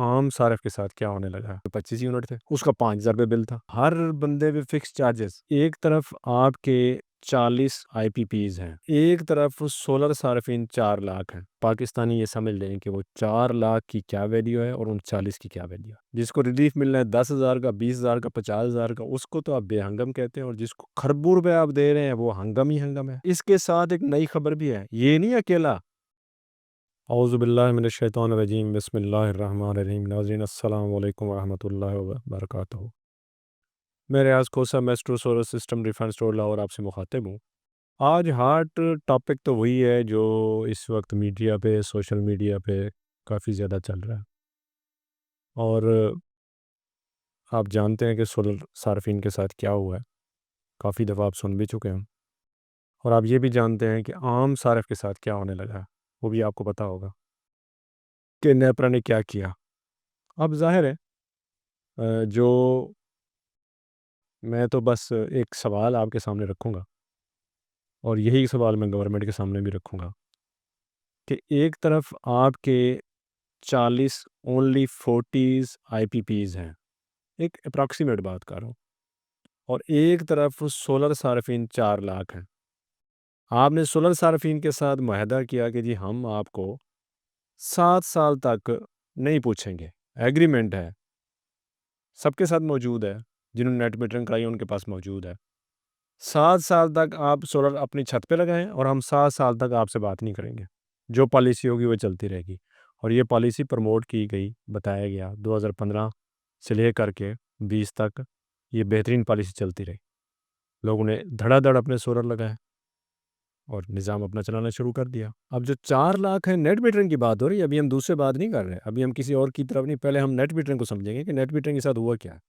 عام صارف کے ساتھ کیا ہونے لگا ہے۔ 25 یونٹ تھے، اس کا 5,000 روپے بل تھا، ہر بندے پہ فکس چارجز۔ ایک طرف آپ کے 40 آئی پی پیز ہیں، ایک طرف سولر صارفین 4 لاکھ ہیں۔ پاکستانی یہ سمجھ لیں کہ وہ 4 لاکھ کی کیا ویلیو ہے اور ان 40 کی کیا ویلیو ہے۔ جس کو ریلیف مل رہا ہے 10,000 کا، 20,000 کا، 50,000 کا، اس کو تو آپ بے ہنگم کہتے ہیں، اور جس کو خربوں روپے آپ دے رہے ہیں وہ ہنگم ہی ہنگم ہے۔ اس کے ساتھ ایک نئی خبر بھی ہے، یہ نہیں اکیلا۔ اعوذ باللہ من الشیطان الرجیم، بسم اللہ الرحمن الرحیم۔ ناظرین السلام علیکم ورحمۃ اللہ وبرکاتہ۔ میں Riaz Kosa, maestro solar system reference store Lahore آپ سے مخاطب ہوں۔ آج ہارٹ ٹاپک تو وہی ہے جو اس وقت میڈیا پہ، سوشل میڈیا پہ کافی زیادہ چل رہا ہے، اور آپ جانتے ہیں کہ سولر صارفین کے ساتھ کیا ہوا ہے، کافی دفعہ آپ سن بھی چکے ہیں، اور آپ یہ بھی جانتے ہیں کہ عام صارف کے ساتھ کیا ہونے لگا ہے، وہ بھی آپ کو پتہ ہوگا کہ نیپرا نے کیا کیا۔ اب ظاہر ہے جو میں تو بس ایک سوال آپ کے سامنے رکھوں گا، اور یہی سوال میں گورنمنٹ کے سامنے بھی رکھوں گا کہ ایک طرف آپ کے 40 اونلی 40 آئی پی پیز ہیں، ایک اپراکسیمیٹ بات کر رہا ہوں، اور ایک طرف سولر صارفین 4 لاکھ ہیں۔ آپ نے سولر صارفین کے ساتھ معاہدہ کیا کہ جی ہم آپ کو 7 سال تک نہیں پوچھیں گے، ایگریمنٹ ہے، سب کے ساتھ موجود ہے، جنہوں نے نیٹ میٹرنگ کرائی ان کے پاس موجود ہے۔ 7 سال تک آپ سولر اپنی چھت پہ لگائیں، اور ہم 7 سال تک آپ سے بات نہیں کریں گے، جو پالیسی ہوگی وہ چلتی رہے گی۔ اور یہ پالیسی پروموٹ کی گئی، بتایا گیا 2015 سے لے کر کے 20 تک یہ بہترین پالیسی چلتی رہی۔ لوگوں نے دھڑا دھڑ اپنے سولر لگائے اور نظام اپنا چلانا شروع کر دیا۔ اب جو 4 لاکھ ہیں، نیٹ میٹرنگ کی بات ہو رہی ہے، ابھی ہم دوسرے بات نہیں کر رہے، ابھی ہم کسی اور کی طرف نہیں، پہلے ہم نیٹ میٹرنگ کو سمجھیں گے کہ نیٹ میٹرنگ کے ساتھ ہوا کیا ہے۔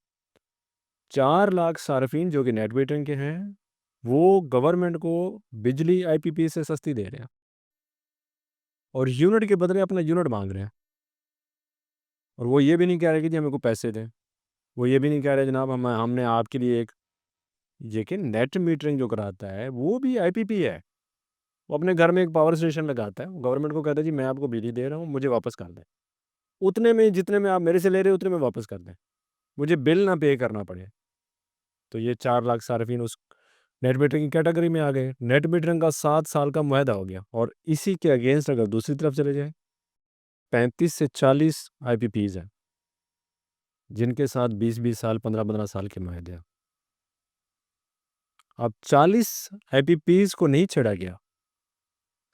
4 لاکھ صارفین جو کہ نیٹ میٹرنگ کے ہیں، وہ گورنمنٹ کو بجلی آئی پی پی سے سستی دے رہے ہیں، اور یونٹ کے بدلے اپنا یونٹ مانگ رہے ہیں، اور وہ یہ بھی نہیں کہہ رہے کہ جی ہمیں کو پیسے دیں، وہ یہ بھی نہیں کہہ رہے جناب ہم نے آپ کے لیے ایک، یہ کہ نیٹ میٹرنگ جو کراتا ہے وہ بھی آئی پی پی ہے، وہ اپنے گھر میں ایک پاور اسٹیشن لگاتا ہے، گورنمنٹ کو کہتا ہے جی میں آپ کو بجلی دے رہا ہوں، مجھے واپس کر دیں، اتنے میں جتنے میں آپ میرے سے لے رہے اتنے میں واپس کر دیں، مجھے بل نہ پے کرنا پڑے۔ تو یہ 4 لاکھ صارفین اس نیٹ میٹرنگ کی کیٹیگری میں آ گئے۔ نیٹ میٹرنگ کا 7 سال کا معاہدہ ہو گیا، اور اسی کے اگینسٹ اگر دوسری طرف چلے جائیں، 35 سے 40 آئی پی پیز ہیں جن کے ساتھ 20 سال 15 سال کے معاہدے ہیں۔ اب 40 آئی پی پیز کو نہیں چھیڑا گیا،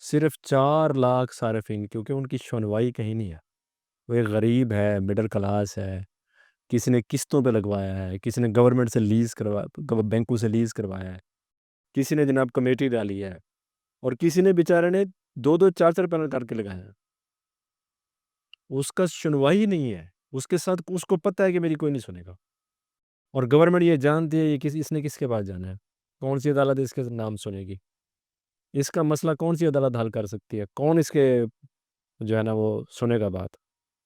صرف 4 لاکھ صارفین، کیونکہ ان کی شنوائی کہیں نہیں ہے۔ وہ ایک غریب ہے، مڈل کلاس ہے، کسی نے قسطوں پہ لگوایا ہے، کسی نے گورنمنٹ سے لیز کروایا، بینکوں سے لیز کروایا ہے، کسی نے جناب کمیٹی ڈالی ہے، اور کسی نے بیچارے نے 2 4 پینل کر کے لگایا ہے۔ اس کا سنوائی نہیں ہے، اس کے ساتھ اس کو پتہ ہے کہ میری کوئی نہیں سنے گا، اور گورنمنٹ یہ جانتی ہے یہ اس نے کس کے پاس جانا ہے، کون سی عدالت اس کے نام سنے گی، اس کا مسئلہ کون سی عدالت حل کر سکتی ہے، کون اس کے جو ہے نا وہ سنے گا بات،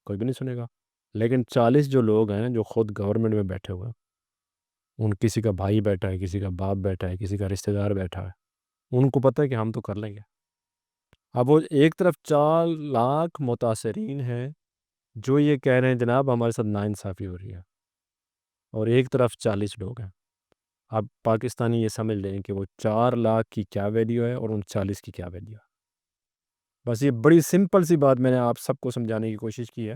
کوئی بھی نہیں سنے گا۔ لیکن 40 جو لوگ ہیں جو خود گورنمنٹ میں بیٹھے ہوئے ہیں، ان کسی کا بھائی بیٹھا ہے، کسی کا باپ بیٹھا ہے، کسی کا رشتہ دار بیٹھا ہے، ان کو پتہ ہے کہ ہم تو کر لیں گے۔ اب وہ ایک طرف 4 لاکھ متاثرین ہیں جو یہ کہہ رہے ہیں جناب ہمارے ساتھ ناانصافی ہو رہی ہے، اور ایک طرف 40 لوگ ہیں۔ اب پاکستانی یہ سمجھ لیں کہ وہ 4 لاکھ کی کیا ویلیو ہے اور ان 40 کی کیا ویلیو ہے۔ بس یہ بڑی سمپل سی بات میں نے آپ سب کو سمجھانے کی کوشش کی ہے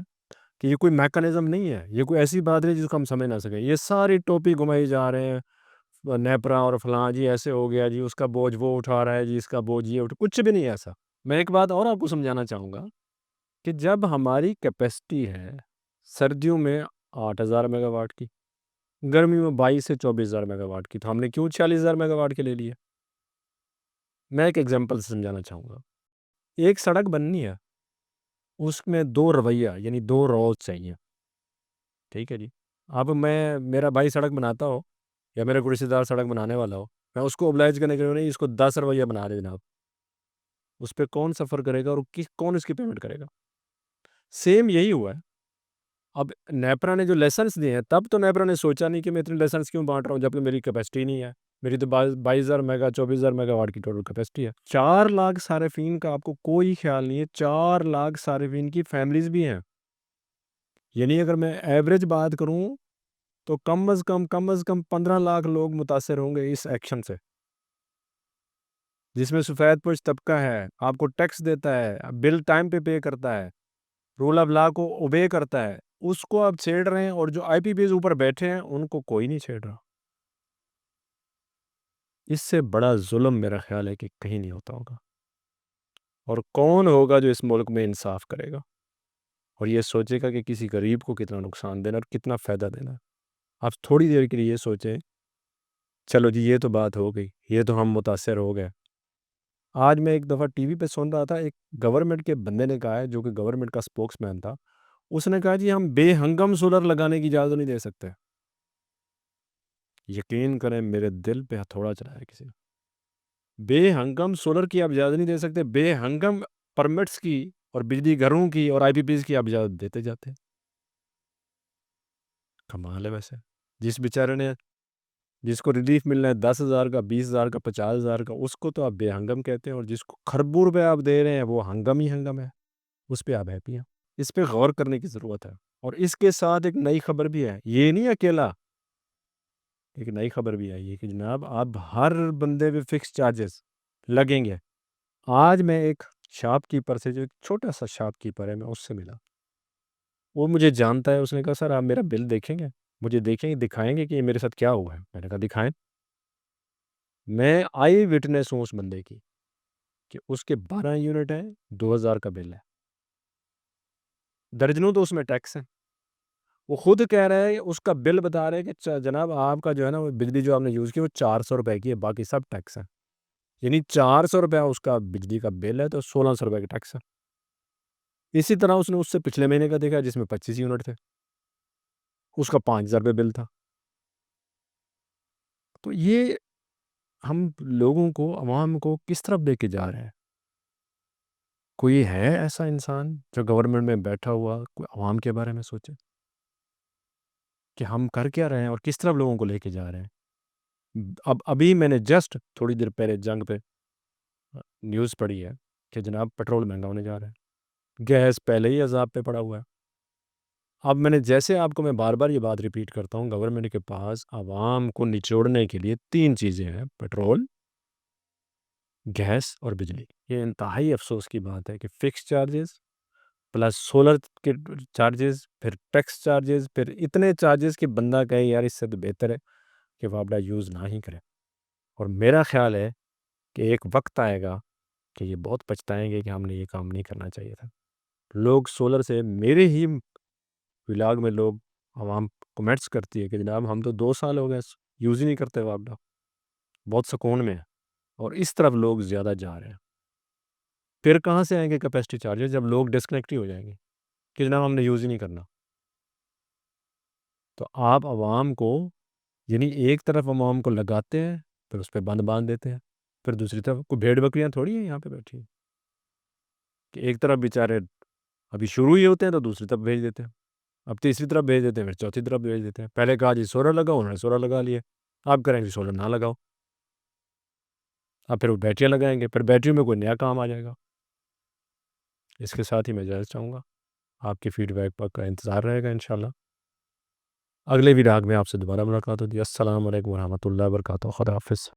کہ یہ کوئی میکانزم نہیں ہے، یہ کوئی ایسی بات نہیں جس کو ہم سمجھ نہ سکیں۔ یہ ساری ٹوپی گھمائی جا رہے ہیں، نیپرا اور فلاں جی ایسے ہو گیا جی، اس کا بوجھ وہ اٹھا رہا ہے جی، اس کا بوجھ یہ کچھ بھی نہیں ایسا۔ میں ایک بات اور آپ کو سمجھانا چاہوں گا کہ جب ہماری کیپیسٹی ہے سردیوں میں 8,000 میگا واٹ کی، گرمی میں 22 سے 24,000 میگا واٹ کی، تو ہم نے کیوں 40,000 میگا واٹ کے لے لیے؟ میں ایک ایگزامپل سے سمجھانا چاہوں گا۔ ایک سڑک بننی ہے، اس میں 2 رویہ یعنی 2 رولز چاہیے، ٹھیک ہے جی۔ اب میرا بھائی سڑک بناتا ہو یا میرا کوئی رشتہ دار سڑک بنانے والا ہو، میں اس کو اوبلائز کرنے کے لیے نہیں، اس کو 10 رویہ بنا دے جناب، اس پہ کون سفر کرے گا اور کون اس کی پیمنٹ کرے گا؟ سیم یہی ہوا ہے۔ اب نیپرا نے جو لیسنس دیے ہیں، تب تو نیپرا نے سوچا نہیں کہ میں اتنے لیسنس کیوں بانٹ رہا ہوں جب کہ میری کیپیسٹی نہیں ہے، میری تو 22,000 میگا 24,000 میگا واٹ کی ٹوٹل کیپیسٹی ہے۔ 4 لاکھ صارفین کا آپ کو کوئی خیال نہیں ہے، 4 لاکھ صارفین کی فیملیز بھی ہیں۔ یعنی اگر میں ایوریج بات کروں تو کم از کم 15 لاکھ لوگ متاثر ہوں گے اس ایکشن سے، جس میں سفید پوش طبقہ ہے، آپ کو ٹیکس دیتا ہے، بل ٹائم پہ کرتا ہے، رول آف لا کو اوبے کرتا ہے، اس کو آپ چھیڑ رہے ہیں، اور جو آئی پی پیز اوپر بیٹھے ہیں ان کو کوئی نہیں چھیڑ رہا۔ اس سے بڑا ظلم میرا خیال ہے کہ کہیں نہیں ہوتا ہوگا، اور کون ہوگا جو اس ملک میں انصاف کرے گا اور یہ سوچے گا کہ کسی غریب کو کتنا نقصان دینا اور کتنا فائدہ دینا ہے۔ آپ تھوڑی دیر کے لیے یہ سوچیں، چلو جی یہ تو بات ہو گئی، یہ تو ہم متاثر ہو گئے۔ آج میں ایک دفعہ ٹی وی پہ سن رہا تھا، ایک گورنمنٹ کے بندے نے کہا ہے، جو کہ گورنمنٹ کا اسپوکس مین تھا، اس نے کہا جی ہم بے ہنگم سولر لگانے کی اجازت نہیں دے سکتے۔ یقین کریں میرے دل پہ ہتھوڑا چلایا کسی نے۔ بے ہنگم سولر کی آپ اجازت نہیں دے سکتے، بے ہنگم پرمٹس کی اور بجلی گھروں کی اور آئی پی پیز کی آپ اجازت دیتے جاتے ہیں۔ کمال ہے ویسے، جس بیچارے نے، جس کو ریلیف ملنا ہے 10,000 کا، 20,000 کا، 50,000 کا، اس کو تو آپ بے ہنگم کہتے ہیں، اور جس کو خربوں روپے آپ دے رہے ہیں وہ ہنگم ہی ہنگم ہے، اس پہ آپ ہیپی ہیں۔ اس پہ غور کرنے کی ضرورت ہے۔ اور اس کے ساتھ ایک نئی خبر بھی ہے، یہ نہیں اکیلا، ایک نئی خبر بھی آئی ہے کہ جناب اب ہر بندے پہ فکس چارجز لگیں گے۔ آج میں ایک شاپ کیپر سے، جو ایک چھوٹا سا شاپ کیپر ہے، میں اس سے ملا، وہ مجھے جانتا ہے۔ اس نے کہا سر آپ میرا بل دیکھیں گے، مجھے دیکھیں گے، دکھائیں گے کہ یہ میرے ساتھ کیا ہوا ہے؟ میں نے کہا دکھائیں۔ میں آئی وٹنس ہوں اس بندے کی کہ اس کے 12 یونٹ ہیں، 2,000 کا بل ہے، درجنوں تو اس میں ٹیکس ہیں۔ وہ خود کہہ رہا ہے، اس کا بل بتا رہے ہیں کہ جناب آپ کا جو ہے نا، وہ بجلی جو آپ نے یوز کی وہ 400 روپے کی ہے، باقی سب ٹیکس ہے۔ یعنی 400 روپے اس کا بجلی کا بل ہے تو 1,600 روپے کا ٹیکس ہے۔ اسی طرح اس نے اس سے پچھلے مہینے کا دیکھا جس میں 25 یونٹ تھے، اس کا 5,000 روپے بل تھا۔ تو یہ ہم لوگوں کو، عوام کو کس طرف لے کے جا رہے ہیں؟ کوئی ہے ایسا انسان جو گورنمنٹ میں بیٹھا ہوا کوئی عوام کے بارے میں سوچے کہ ہم کر کیا رہے ہیں اور کس طرف لوگوں کو لے کے جا رہے ہیں؟ ابھی میں نے جسٹ تھوڑی دیر پہلے جنگ پہ نیوز پڑھی ہے کہ جناب پٹرول مہنگا ہونے جا رہا ہے، گیس پہلے ہی عذاب پہ پڑا ہوا ہے۔ اب میں نے جیسے آپ کو، میں بار بار یہ بات ریپیٹ کرتا ہوں، گورنمنٹ کے پاس عوام کو نچوڑنے کے لیے 3 چیزیں ہیں: پیٹرول، گیس اور بجلی۔ یہ انتہائی افسوس کی بات ہے کہ فکس چارجز پلس سولر کے چارجز، پھر ٹیکس چارجز، پھر اتنے چارجز کہ بندہ کہے یار اس سے تو بہتر ہے کہ وہ اپنا یوز نہ ہی کرے۔ اور میرا خیال ہے کہ ایک وقت آئے گا کہ یہ بہت پچھتائیں گے کہ ہم نے یہ کام نہیں کرنا چاہیے تھا۔ لوگ سولر سے، میرے ہی ولاگ میں لوگ، عوام کمنٹس کرتی ہے کہ جناب ہم تو 2 سال ہو گئے یوز ہی نہیں کرتے وابڈا، بہت سکون میں ہے۔ اور اس طرف لوگ زیادہ جا رہے ہیں۔ پھر کہاں سے آئیں گے کیپیسٹی چارجز جب لوگ ڈسکنیکٹ ہی ہو جائیں گے کہ جناب ہم نے یوز ہی نہیں کرنا؟ تو آپ عوام کو، یعنی ایک طرف عوام کو لگاتے ہیں، پھر اس پہ بند باندھ دیتے ہیں، پھر دوسری طرف کوئی بھیڑ بکریاں تھوڑی ہیں یہاں پہ بیٹھی ہیں کہ ایک طرف بیچارے ابھی شروع ہی ہوتے ہیں تو دوسری طرف بھیج دیتے ہیں، اب تیسری طرف بھیج دیتے ہیں، پھر چوتھی طرف بھیج دیتے ہیں۔ پہلے کہا جی سولر لگاؤ، انہوں نے سولر لگا لیے، آپ کریں گے سولر نہ لگاؤ، اب پھر وہ بیٹریاں لگائیں گے، پھر بیٹریوں میں کوئی نیا کام آ جائے گا۔ اس کے ساتھ ہی میں اجازت چاہوں گا، آپ کی فیڈ بیک پر کا انتظار رہے گا انشاءاللہ۔ اگلے ویلاگ میں آپ سے دوبارہ ملاقات ہوتی ہے۔ السلام علیکم ورحمۃ اللہ وبرکاتہ۔ خدا حافظ۔